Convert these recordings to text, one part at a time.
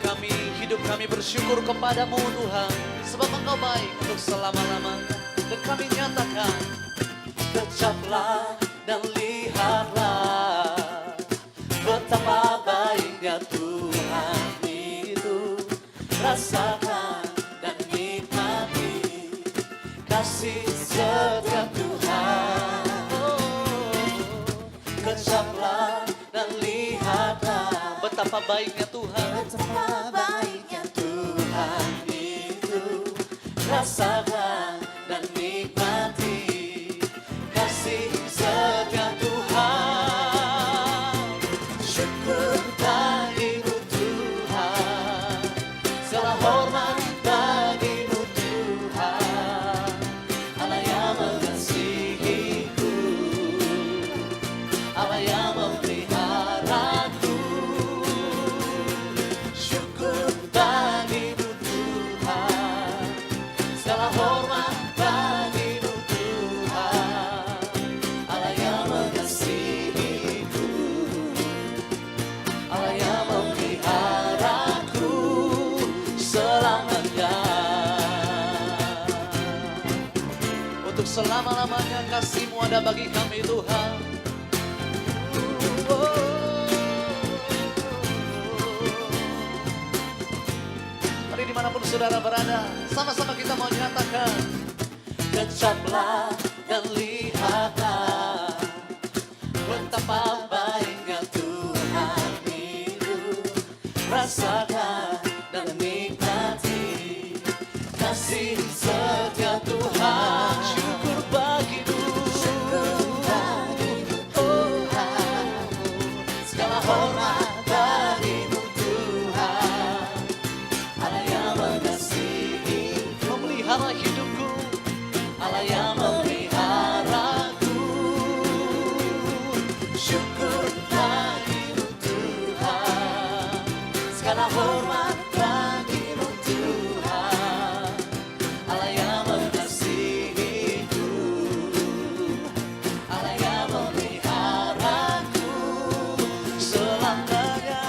kami, hidup kami bersyukur kepadamu Tuhan, sebab Engkau baik untuk selama-lamanya. Dan kami nyatakan, kecaplah dan lihatlah betapa baiknya Tuhan itu. Rasakan dan nikmati kasih setia Tuhan. Kecaplah dan lihatlah betapa baiknya Tuhan. Betapa baiknya Tuhan itu. Rasakan dan nikmati kasih setia Tuhan. Syukur bagimu Tuhan, segala hormat bagimu Tuhan, Allah yang mengasihiku, Allah yang memeliharaku. Syukur bagimu Tuhan, segala hormat bagimu Tuhan, Allah yang mengasihiku, Allah yang memeliharaku selamanya. Untuk selama-lamanya kasih-Mu ada bagi kami Tuhan. Mari dimanapun saudara berada, sama-sama kita mau nyatakan, kecaplah dan lihatlah betapa baiknya Tuhan itu. Rasakan dan nikmati kasih setia Tuhan. Syukur bagimu, Tuhan, segala hormat bagimu Tuhan, Allah yang mengasihi, memelihara hidupku, Allah yang memeliharaku. Syukur bagimu Tuhan, segala hormat bagimu Tuhan, Allah yang mengasihiku, Allah yang memeliharaku selamanya.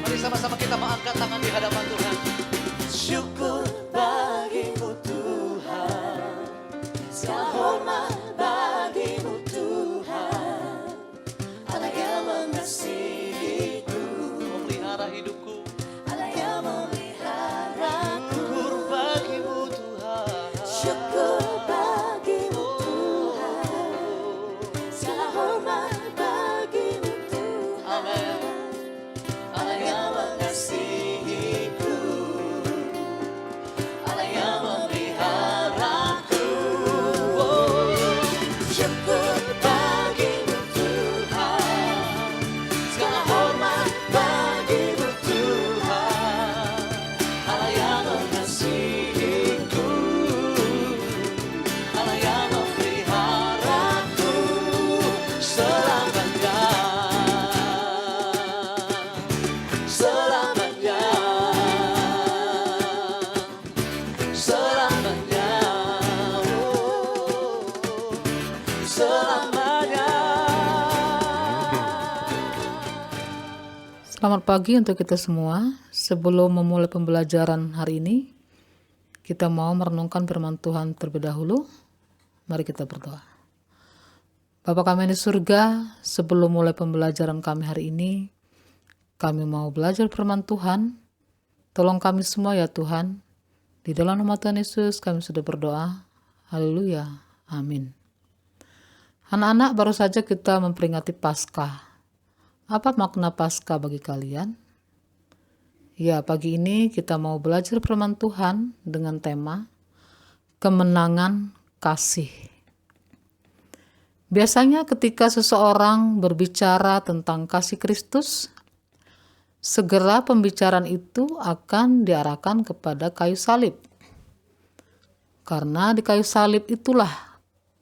Mari sama-sama kita mengangkat tangan di hadapan Tuhan. Syukur bagimu Tuhan, segala hormat bagimu Tuhan, Allah yang mengasihiku, memelihara hidupku, Allah yang memeliharaku. Syukur bagimu Tuhan, syukur bagimu Tuhan, segala hormat bagimu Tuhan. Amin. Allah yang mengasihiku, Allah yang memeliharaku. Syukur bagimu Tuhan, segala hormat bagimu Tuhan, Allah yang mengasihiku, Allah yang memeliharaku selamanya. Selamanya, selamanya, selamanya. Selamat pagi untuk kita semua. Sebelum memulai pembelajaran hari ini, kita mau merenungkan firman Tuhan terlebih dahulu. Mari kita berdoa. Bapa kami di surga, sebelum mulai pembelajaran kami hari ini, kami mau belajar firman Tuhan. Tolong kami semua ya Tuhan. Di dalam nama Tuhan Yesus kami sudah berdoa. Haleluya. Amin. Anak-anak, baru saja kita memperingati Paskah. Apa makna Paskah bagi kalian? Ya, pagi ini kita mau belajar firman Tuhan dengan tema kemenangan kasih. Biasanya ketika seseorang berbicara tentang kasih Kristus, segera pembicaraan itu akan diarahkan kepada kayu salib. Karena di kayu salib itulah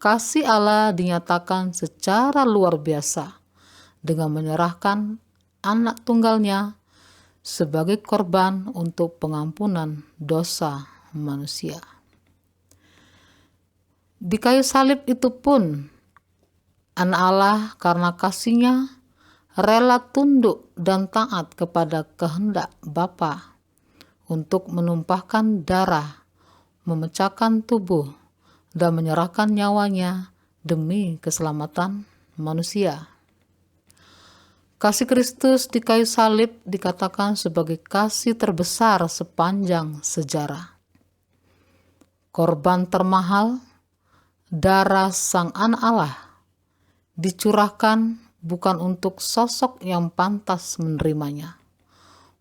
kasih Allah dinyatakan secara luar biasa dengan menyerahkan anak tunggalnya sebagai korban untuk pengampunan dosa manusia. Di kayu salib itu pun Anak Allah karena kasih-Nya rela tunduk dan taat kepada kehendak Bapa untuk menumpahkan darah, memecahkan tubuh, dan menyerahkan nyawanya demi keselamatan manusia. Kasih Kristus di kayu salib dikatakan sebagai kasih terbesar sepanjang sejarah. Korban termahal, darah Sang Anak Allah, dicurahkan bukan untuk sosok yang pantas menerimanya,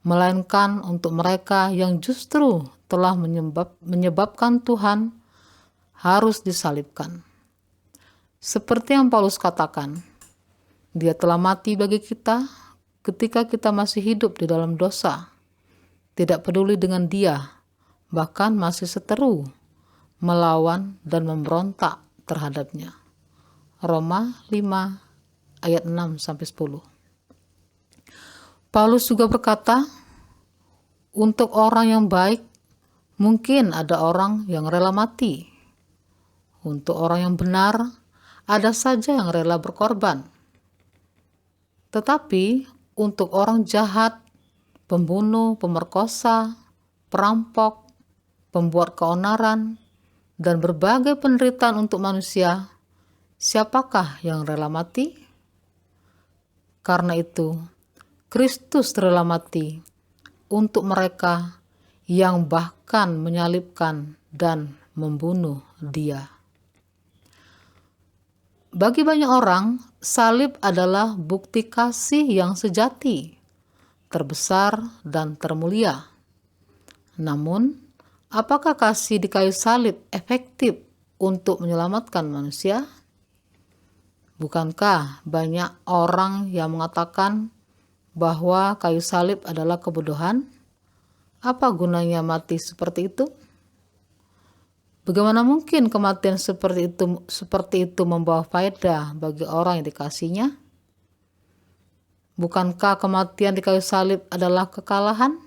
melainkan untuk mereka yang justru telah menyebabkan Tuhan harus disalibkan. Seperti yang Paulus katakan, Dia telah mati bagi kita ketika kita masih hidup di dalam dosa, tidak peduli dengan Dia, bahkan masih seteru, melawan dan memberontak terhadapnya. Roma 5 ayat 6-10. Paulus juga berkata, untuk orang yang baik mungkin ada orang yang rela mati. Untuk orang yang benar ada saja yang rela berkorban. Tetapi untuk orang jahat, pembunuh, pemerkosa, perampok, pembuat keonaran, dan berbagai penderitaan untuk manusia, siapakah yang rela mati? Karena itu, Kristus rela mati untuk mereka yang bahkan menyalibkan dan membunuh Dia. Bagi banyak orang, salib adalah bukti kasih yang sejati, terbesar dan termulia. Namun, apakah kasih di kayu salib efektif untuk menyelamatkan manusia? Bukankah banyak orang yang mengatakan bahwa kayu salib adalah kebodohan? Apa gunanya mati seperti itu? Bagaimana mungkin kematian seperti itu membawa faedah bagi orang yang dikasihinya? Bukankah kematian di kayu salib adalah kekalahan?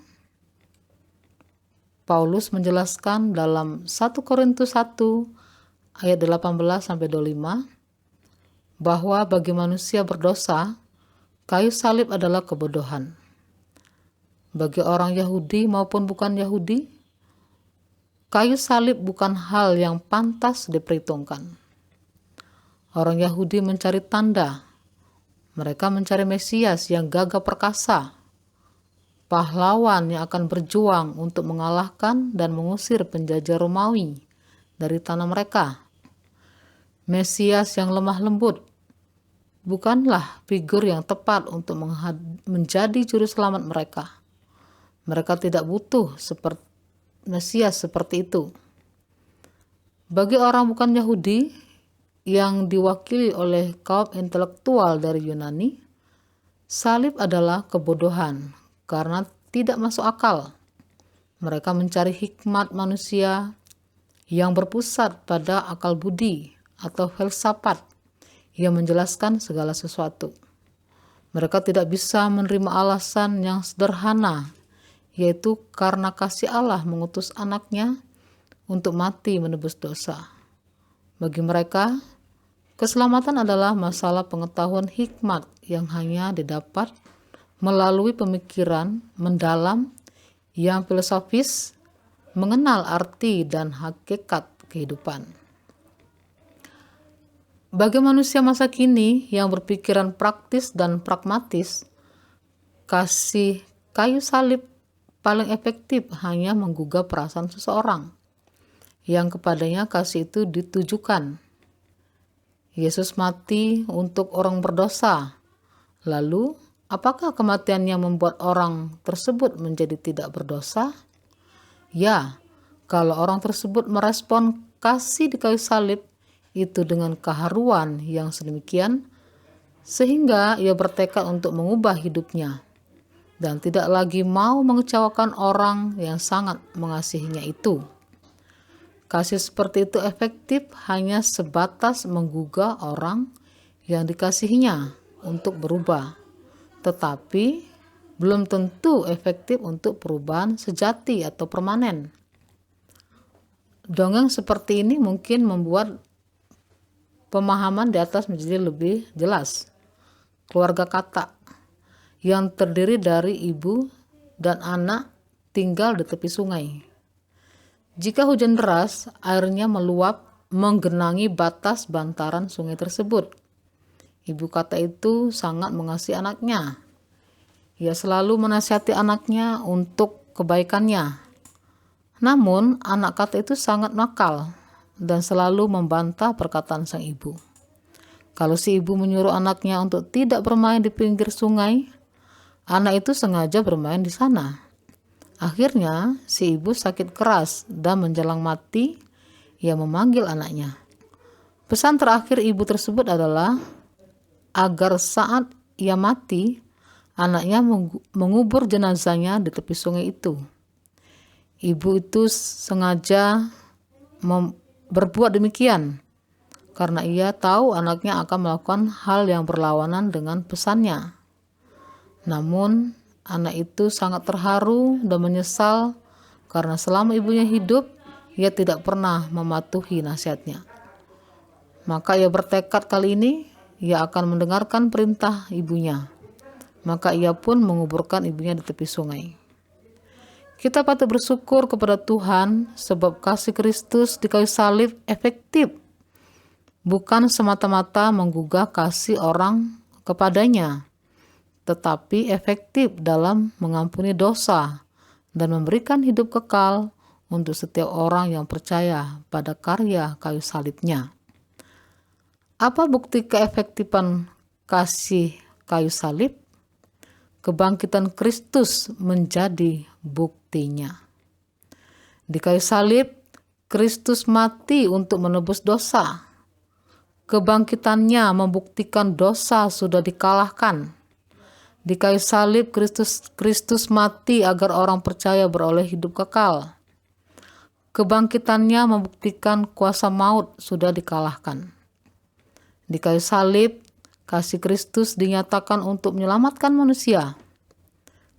Paulus menjelaskan dalam 1 Korintus 1 ayat 18-25 bahwa bagi manusia berdosa, kayu salib adalah kebodohan. Bagi orang Yahudi maupun bukan Yahudi, kayu salib bukan hal yang pantas diperhitungkan. Orang Yahudi mencari tanda, mereka mencari Mesias yang gagah perkasa, pahlawan yang akan berjuang untuk mengalahkan dan mengusir penjajah Romawi dari tanah mereka. Mesias yang lemah lembut bukanlah figur yang tepat untuk menjadi juru selamat mereka. Mereka tidak butuh Mesias seperti itu. Bagi orang bukan Yahudi yang diwakili oleh kaum intelektual dari Yunani, salib adalah kebodohan karena tidak masuk akal. Mereka mencari hikmat manusia yang berpusat pada akal budi atau filsafat yang menjelaskan segala sesuatu. Mereka tidak bisa menerima alasan yang sederhana, yaitu karena kasih Allah mengutus anaknya untuk mati menebus dosa. Bagi mereka, keselamatan adalah masalah pengetahuan hikmat yang hanya didapat melalui pemikiran mendalam yang filosofis, mengenal arti dan hakikat kehidupan. Bagi manusia masa kini yang berpikiran praktis dan pragmatis, kasih kayu salib paling efektif hanya menggugah perasaan seseorang yang kepadanya kasih itu ditujukan. Yesus mati untuk orang berdosa. Lalu, apakah kematiannya membuat orang tersebut menjadi tidak berdosa? Ya, kalau orang tersebut merespon kasih di kayu salib itu dengan keharuan yang sedemikian, sehingga ia bertekad untuk mengubah hidupnya dan tidak lagi mau mengecewakan orang yang sangat mengasihinya itu. Kasih seperti itu efektif hanya sebatas menggugah orang yang dikasihinya untuk berubah, tetapi belum tentu efektif untuk perubahan sejati atau permanen. Dongeng seperti ini mungkin membuat pemahaman di atas menjadi lebih jelas. Keluarga kata yang terdiri dari ibu dan anak tinggal di tepi sungai. Jika hujan deras, airnya meluap menggenangi batas bantaran sungai tersebut. Ibu kata itu sangat mengasihi anaknya. Ia selalu menasihati anaknya untuk kebaikannya. Namun, anak kata itu sangat nakal dan selalu membantah perkataan sang ibu. Kalau si ibu menyuruh anaknya untuk tidak bermain di pinggir sungai, anak itu sengaja bermain di sana. Akhirnya, si ibu sakit keras dan menjelang mati, ia memanggil anaknya. Pesan terakhir ibu tersebut adalah agar saat ia mati, anaknya mengubur jenazahnya di tepi sungai itu. Ibu itu sengaja berbuat demikian karena ia tahu anaknya akan melakukan hal yang berlawanan dengan pesannya. Namun, anak itu sangat terharu dan menyesal karena selama ibunya hidup, ia tidak pernah mematuhi nasihatnya. Maka ia bertekad kali ini, ia akan mendengarkan perintah ibunya. Maka ia pun menguburkan ibunya di tepi sungai. Kita patut bersyukur kepada Tuhan sebab kasih Kristus di kayu salib efektif. Bukan semata-mata menggugah kasih orang kepadanya, tetapi efektif dalam mengampuni dosa dan memberikan hidup kekal untuk setiap orang yang percaya pada karya kayu salibnya. Apa bukti keefektifan kasih kayu salib? Kebangkitan Kristus menjadi buktinya. Di kayu salib, Kristus mati untuk menebus dosa. Kebangkitannya membuktikan dosa sudah dikalahkan. Di kayu salib, Kristus mati agar orang percaya beroleh hidup kekal. Kebangkitannya membuktikan kuasa maut sudah dikalahkan. Di kayu salib, kasih Kristus dinyatakan untuk menyelamatkan manusia.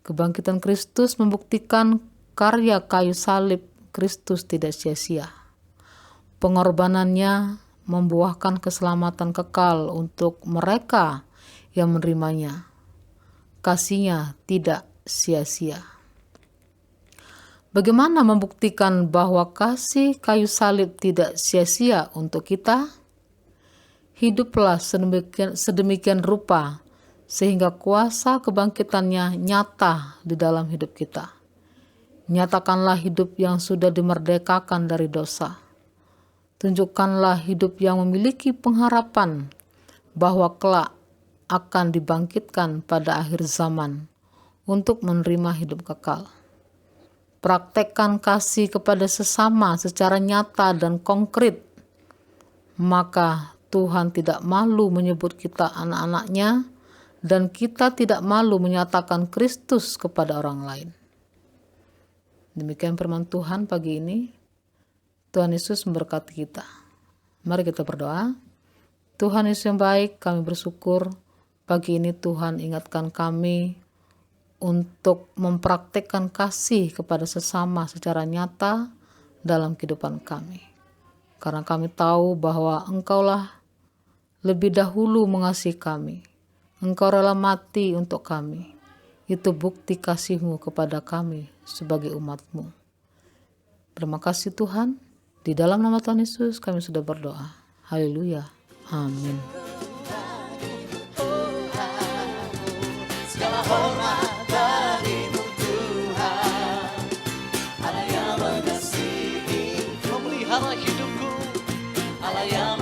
Kebangkitan Kristus membuktikan karya kayu salib Kristus tidak sia-sia. Pengorbanannya membuahkan keselamatan kekal untuk mereka yang menerimanya. Kasihnya tidak sia-sia. Bagaimana membuktikan bahwa kasih kayu salib tidak sia-sia untuk kita? Hiduplah sedemikian rupa sehingga kuasa kebangkitannya nyata di dalam hidup kita. Nyatakanlah hidup yang sudah dimerdekakan dari dosa. Tunjukkanlah hidup yang memiliki pengharapan bahwa kelak akan dibangkitkan pada akhir zaman untuk menerima hidup kekal. Praktekkan kasih kepada sesama secara nyata dan konkret, maka Tuhan tidak malu menyebut kita anak-anaknya dan kita tidak malu menyatakan Kristus kepada orang lain. Demikian firman Tuhan pagi ini. Tuhan Yesus memberkati kita. Mari kita berdoa. Tuhan Yesus yang baik, kami bersyukur pagi ini Tuhan ingatkan kami untuk mempraktekkan kasih kepada sesama secara nyata dalam kehidupan kami. Karena kami tahu bahwa Engkaulah lebih dahulu mengasihi kami. Engkau rela mati untuk kami. Itu bukti kasih-Mu kepada kami sebagai umat-Mu. Terima kasih Tuhan. Di dalam nama Tuhan Yesus kami sudah berdoa. Haleluya. Amin. Segala hormat bagimu Tuhan, Allah yang mengasihi, memelihara hidupku, Allah yang